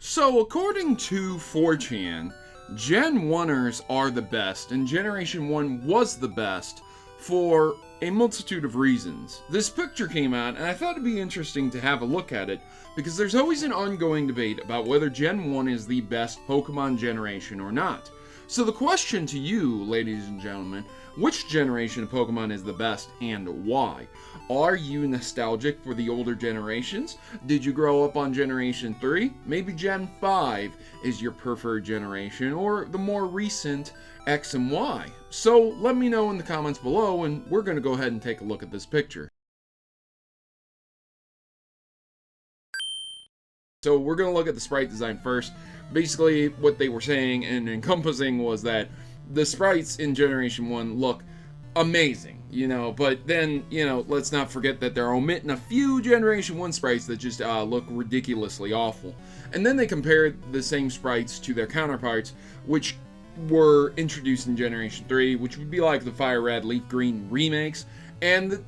So, according to 4chan, Genwunners are the best, and Generation 1 was the best for a multitude of reasons. This picture came out, and I thought it'd be interesting to have a look at it, because there's always an ongoing debate about whether Gen 1 is the best Pokemon generation or not. So the question to you, ladies and gentlemen, which generation of Pokemon is the best and why? Are you nostalgic for the older generations? Did you grow up on Generation 3? Maybe Gen 5 is your preferred generation, or the more recent X and Y. So let me know in the comments below, and we're going to go ahead and take a look at this picture. So we're going to look at the sprite design first. Basically, what they were saying and encompassing was that the sprites in Generation 1 look amazing, but then, let's not forget that they're omitting a few Generation 1 sprites that just look ridiculously awful. And then they compared the same sprites to their counterparts, which were introduced in Generation 3, which would be like the Fire Red, Leaf Green remakes. And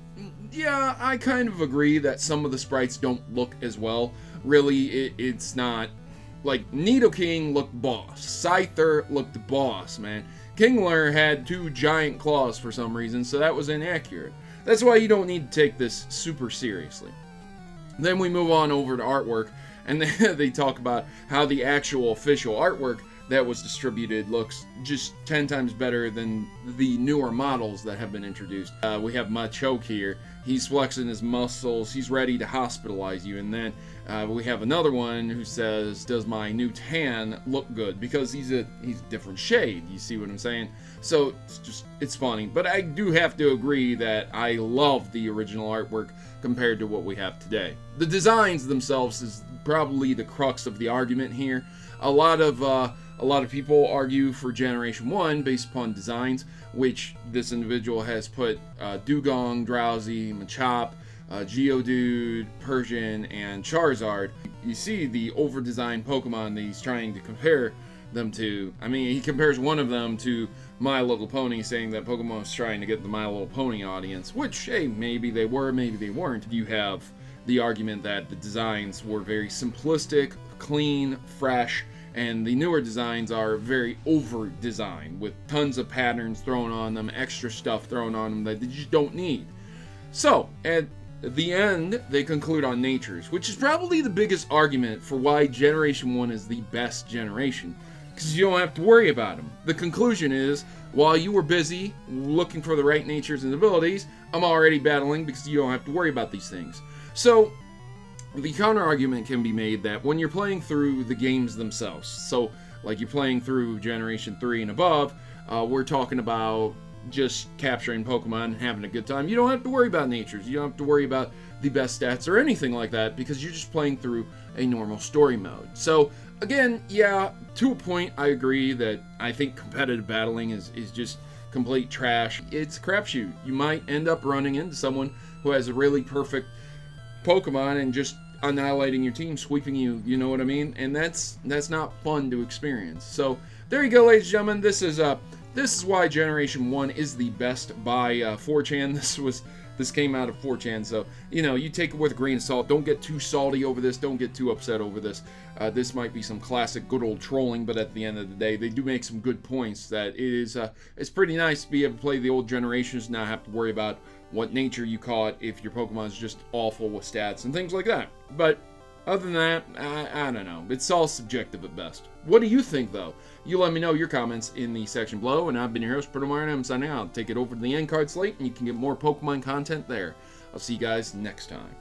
yeah, I kind of agree that some of the sprites don't look as well. Really, it's not. Like, Nidoking looked boss. Scyther looked boss, man. Kingler had 2 giant claws for some reason, so that was inaccurate. That's why you don't need to take this super seriously. Then we move on over to artwork, and they talk about how the actual official artwork that was distributed looks just 10 times better than the newer models that have been introduced. We have Machoke here. He's flexing his muscles. He's ready to hospitalize you. And then we have another one who says, does my new tan look good? Because he's a different shade. You see what I'm saying? So it's funny. But I do have to agree that I love the original artwork compared to what we have today. The designs themselves is probably the crux of the argument here. A lot of people argue for Generation 1 based upon designs, which this individual has put Dugong, Drowsy, Machop, Geodude, Persian, and Charizard. You see the over-designed Pokemon that he's trying to compare them to. I mean, he compares one of them to My Little Pony, saying that Pokemon was trying to get the My Little Pony audience, which, hey, maybe they were, maybe they weren't. You have the argument that the designs were very simplistic, clean, fresh, and the newer designs are very over-designed with tons of patterns thrown on them, extra stuff thrown on them that they just don't need. So, at the end, they conclude on natures, which is probably the biggest argument for why Generation 1 is the best generation, because you don't have to worry about them. The conclusion is, while you were busy looking for the right natures and abilities, I'm already battling because you don't have to worry about these things. So, the counter-argument can be made that when you're playing through the games themselves, so like you're playing through Generation 3 and above, we're talking about just capturing Pokemon and having a good time. You don't have to worry about natures, you don't have to worry about the best stats or anything like that, because you're just playing through a normal story mode. So again, yeah, to a point I agree that I think competitive battling is just complete trash. It's a crapshoot. You might end up running into someone who has a really perfect Pokemon and just annihilating your team, sweeping you, you know what I mean? And that's not fun to experience. So there you go, ladies and gentlemen. This is why Generation 1 is the best by 4chan. This came out of 4chan, so you take it with a grain of salt. Don't get too salty over this. Don't get too upset over this. This might be some classic good old trolling, but at the end of the day, they do make some good points. That it's pretty nice to be able to play the old generations, not have to worry about what nature you caught if your Pokemon is just awful with stats and things like that. But other than that, I don't know. It's all subjective at best. What do you think, though? You let me know your comments in the section below, and I've been your host, Protomario, and I'm signing out. Take it over to the end card slate, and you can get more Pokemon content there. I'll see you guys next time.